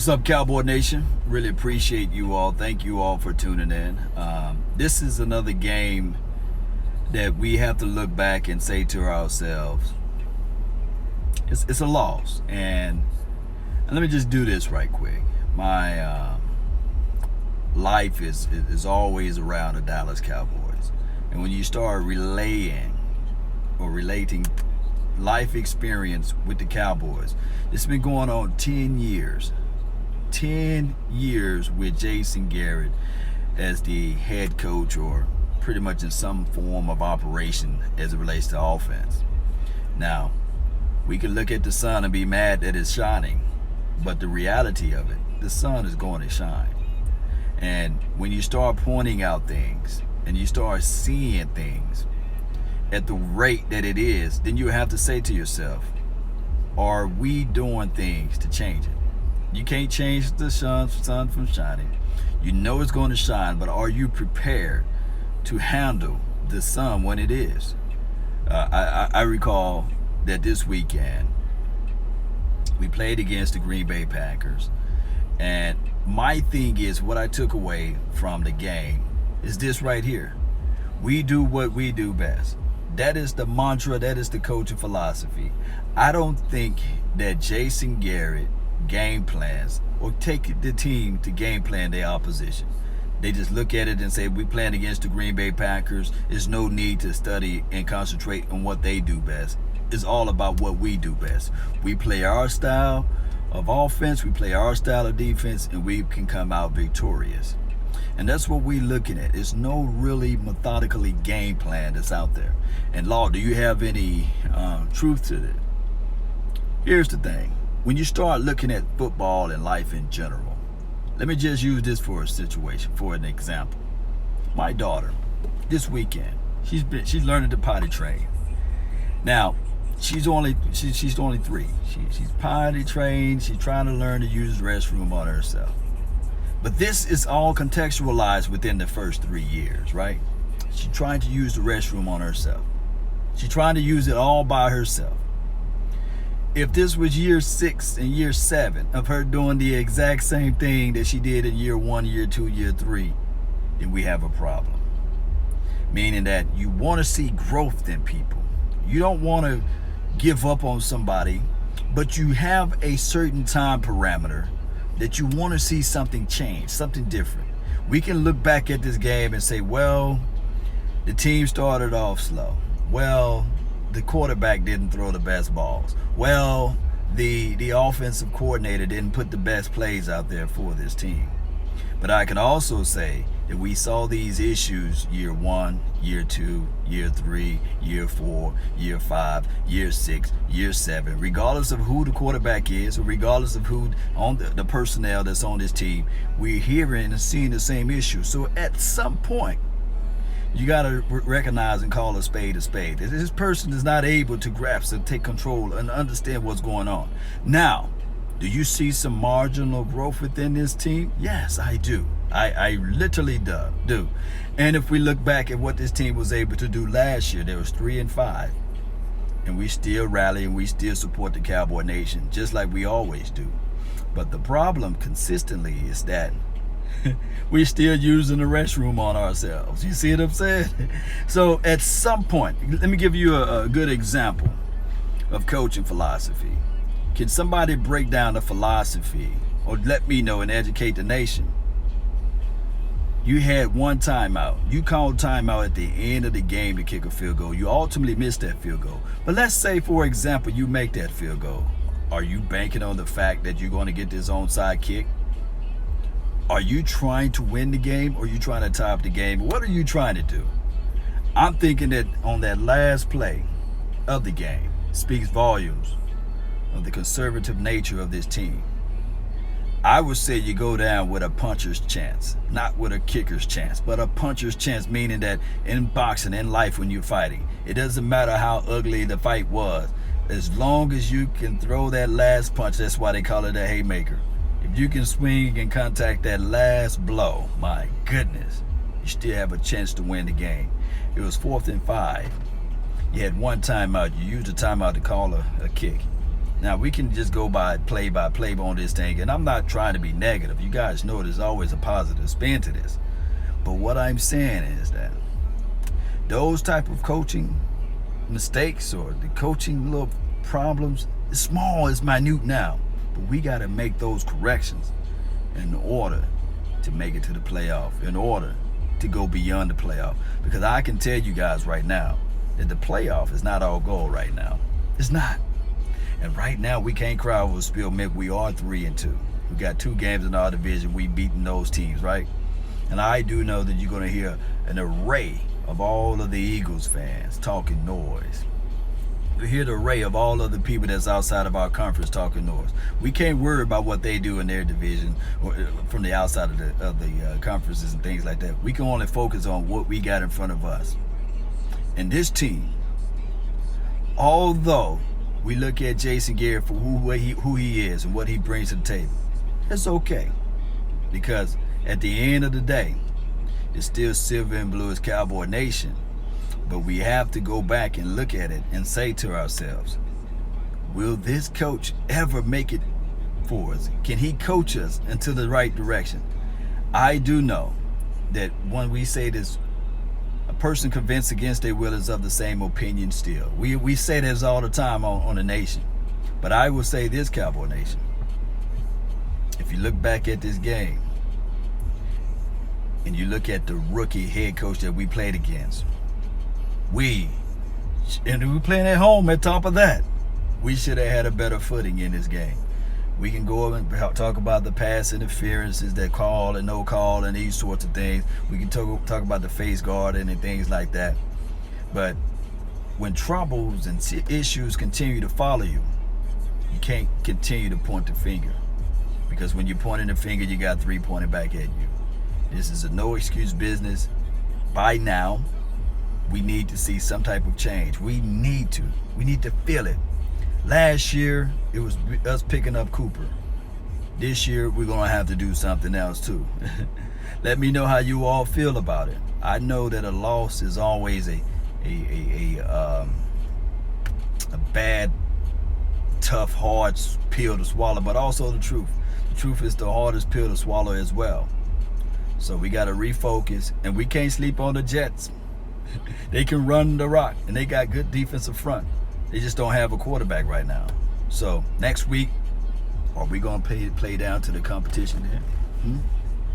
What's up, Cowboy Nation? Really appreciate you all. Thank you all for tuning in. This is another game that we have to look back and say to ourselves, it's a loss. And let me just do this right quick. My life is always around the Dallas Cowboys. And when you start relating life experience with the Cowboys, it's been going on 10 years. 10 years with Jason Garrett as the head coach, or pretty much in some form of operation as it relates to offense. Now, we can look at the sun and be mad that it's shining, but the reality of it, the sun is going to shine. And when you start pointing out things and you start seeing things at the rate that it is, then you have to say to yourself, are we doing things to change it? You can't change the sun from shining. You know it's going to shine, but are you prepared to handle the sun when it is? I recall that this weekend we played against the Green Bay Packers, and my thing is, what I took away from the game is this right here. We do what we do best. That is the mantra. That is the coaching philosophy. I don't think that Jason Garrett game plans or take the team to game plan their opposition. They just look at it and say, we playing against the Green Bay Packers. There's no need to study and concentrate on what they do best. It's all about what we do best. We play our style of offense, we play our style of defense, and we can come out victorious. And that's what we're looking at. There's no really methodically game plan that's out there. And Law, do you have any truth to that? Here's the thing. When you start looking at football and life in general, let me just use this for a situation, for an example. My daughter, this weekend, she's learning to potty train. Now, she's only 3. She's potty trained. She's trying to learn to use the restroom on herself. But this is all contextualized within the first 3 years, right? She's trying to use the restroom on herself. She's trying to use it all by herself. If this was year 6 and year 7 of her doing the exact same thing that she did in year 1, year 2, year 3, then we have a problem. Meaning that you want to see growth in people. You don't want to give up on somebody, but you have a certain time parameter that you want to see something change, something different. We can look back at this game and say, well, the team started off slow. Well, the quarterback didn't throw the best balls. Well, the offensive coordinator didn't put the best plays out there for this team. But I can also say that we saw these issues year 1, year 2, year 3, year 4, year 5, year 6, year 7. Regardless of who the quarterback is, or regardless of who on the personnel that's on this team, we're hearing and seeing the same issue. So at some point, you got to recognize and call a spade a spade. If this person is not able to grasp and take control and understand what's going on. Now, do you see some marginal growth within this team? Yes, I do. I literally do. And if we look back at what this team was able to do last year, there was 3-5. And we still rally and we still support the Cowboy Nation, just like we always do. But the problem consistently is that we're still using the restroom on ourselves. You see what I'm saying? So at some point, let me give you a good example of coaching philosophy. Can somebody break down the philosophy or let me know and educate the nation? You had one timeout. You called timeout at the end of the game to kick a field goal. You ultimately missed that field goal. But let's say, for example, you make that field goal. Are you banking on the fact that you're going to get this onside kick? Are you trying to win the game, or are you trying to tie up the game? What are you trying to do? I'm thinking that on that last play of the game speaks volumes of the conservative nature of this team. I would say you go down with a puncher's chance, not with a kicker's chance, but a puncher's chance, meaning that in boxing, in life, when you're fighting, it doesn't matter how ugly the fight was. As long as you can throw that last punch, that's why they call it a haymaker. If you can swing and contact that last blow, my goodness, you still have a chance to win the game. It was 4th and 5. You had one timeout. You used a timeout to call a kick. Now, we can just go by play on this thing, and I'm not trying to be negative. You guys know there's always a positive spin to this. But what I'm saying is that those type of coaching mistakes or the coaching little problems, it's small, it's minute now. But we got to make those corrections in order to make it to the playoff, in order to go beyond the playoff. Because I can tell you guys right now that the playoff is not our goal right now. It's not. And right now, we can't cry over spilled milk. We are 3-2. We got 2 games in our division. We beaten those teams, right? And I do know that you're going to hear an array of all of the Eagles fans talking noise. You hear the array of all of the people that's outside of our conference talking noise. We can't worry about what they do in their division or from the outside of the conferences and things like that. We can only focus on what we got in front of us. And this team, although we look at Jason Garrett for who he is and what he brings to the table, it's okay. Because at the end of the day, it's still silver and blue as Cowboy Nation. But we have to go back and look at it and say to ourselves, will this coach ever make it for us? Can he coach us into the right direction? I do know that when we say this, a person convinced against their will is of the same opinion still. We say this all the time on the nation. But I will say this, Cowboy Nation. If you look back at this game and you look at the rookie head coach that we played against, we playing at home at top of that, we should have had a better footing in this game. We can go over and talk about the pass interferences that call and no call and these sorts of things. We can talk about the face guarding and things like that. But when troubles and issues continue to follow you, you can't continue to point the finger. Because when you're pointing the finger, you got 3 pointing back at you. This is a no excuse business. By now, we need to see some type of change. We need to feel it. Last year, it was us picking up Cooper. This year, we're going to have to do something else too. Let me know how you all feel about it. I know that a loss is always a bad, tough, hard pill to swallow, but also the truth. The truth is the hardest pill to swallow as well. So we got to refocus, and we can't sleep on the Jets. They can run the rock, and they got good defensive front. They just don't have a quarterback right now. So next week, are we going to play down to the competition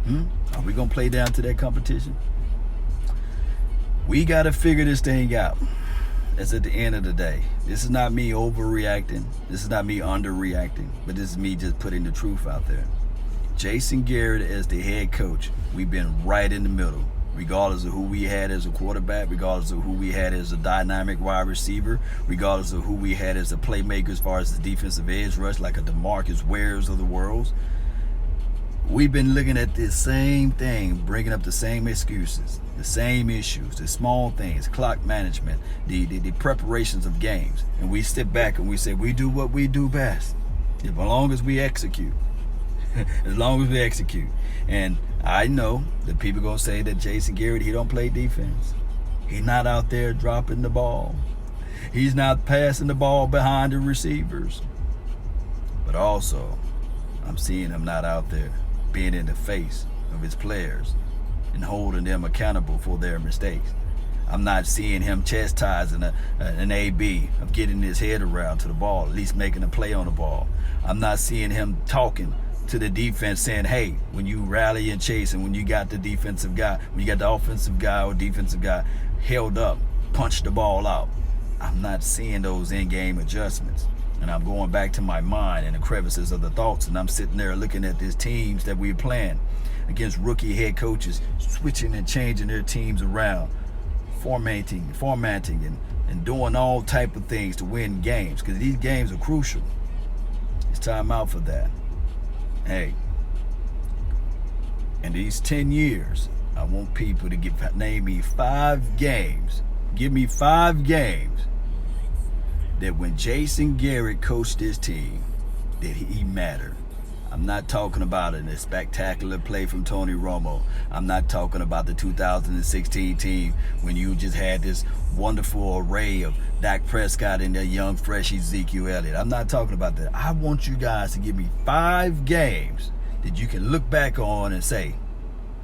there? Are we going to play down to that competition? We got to figure this thing out. That's at the end of the day. This is not me overreacting. This is not me underreacting. But this is me just putting the truth out there. Jason Garrett as the head coach, we've been right in the middle. Regardless of who we had as a quarterback, regardless of who we had as a dynamic wide receiver, regardless of who we had as a playmaker as far as the defensive edge rush, like a DeMarcus Wares of the world, we've been looking at this same thing, bringing up the same excuses, the same issues, the small things, clock management, the preparations of games. And we step back and we say, we do what we do best, as long as we execute. As long as we execute. And I know that people are going to say that Jason Garrett, he don't play defense. He's not out there dropping the ball. He's not passing the ball behind the receivers. But also, I'm seeing him not out there being in the face of his players and holding them accountable for their mistakes. I'm not seeing him chastising an AB of getting his head around to the ball, at least making a play on the ball. I'm not seeing him talking to the defense saying, hey, when you rally and chase and when you got the defensive guy, when you got the offensive guy or defensive guy held up, punch the ball out. I'm not seeing those in-game adjustments. And I'm going back to my mind and the crevices of the thoughts, and I'm sitting there looking at these teams that we're playing against rookie head coaches, switching and changing their teams around, formatting and doing all type of things to win games, because these games are crucial. It's time out for that. Hey, in these 10 years, I want people to name me 5 games. Give me 5 games that when Jason Garrett coached this team, that he mattered. I'm not talking about a spectacular play from Tony Romo. I'm not talking about the 2016 team when you just had this wonderful array of Dak Prescott and their young, fresh Ezekiel Elliott. I'm not talking about that. I want you guys to give me 5 games that you can look back on and say,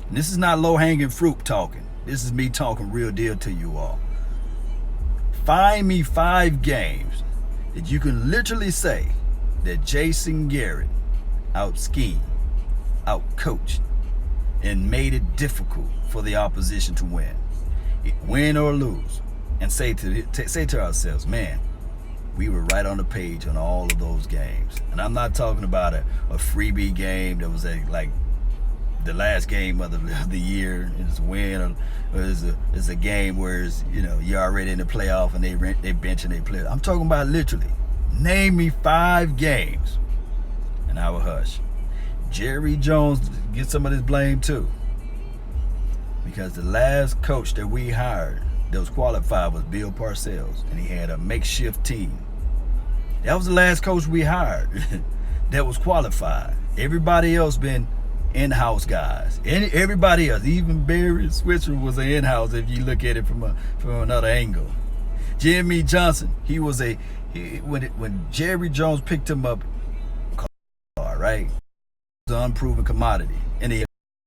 and this is not low-hanging fruit talking. This is me talking real deal to you all. Find me 5 games that you can literally say that Jason Garrett out-schemed, out-coached, and made it difficult for the opposition to win or lose, and say to ourselves, man, we were right on the page on all of those games. And I'm not talking about a freebie game that was like the last game of the year. It's a win, or it's a game where it's, you're already in the playoff and they bench and they play. I'm talking about literally. Name me 5 games. And I will hush. Jerry Jones gets some of this blame too, because the last coach that we hired that was qualified was Bill Parcells, and he had a makeshift team. That was the last coach we hired that was qualified. Everybody else been in-house guys. Everybody else, even Barry Switzer was an in-house if you look at it from another angle. Jimmy Johnson, when Jerry Jones picked him up, right? It was an unproven commodity. And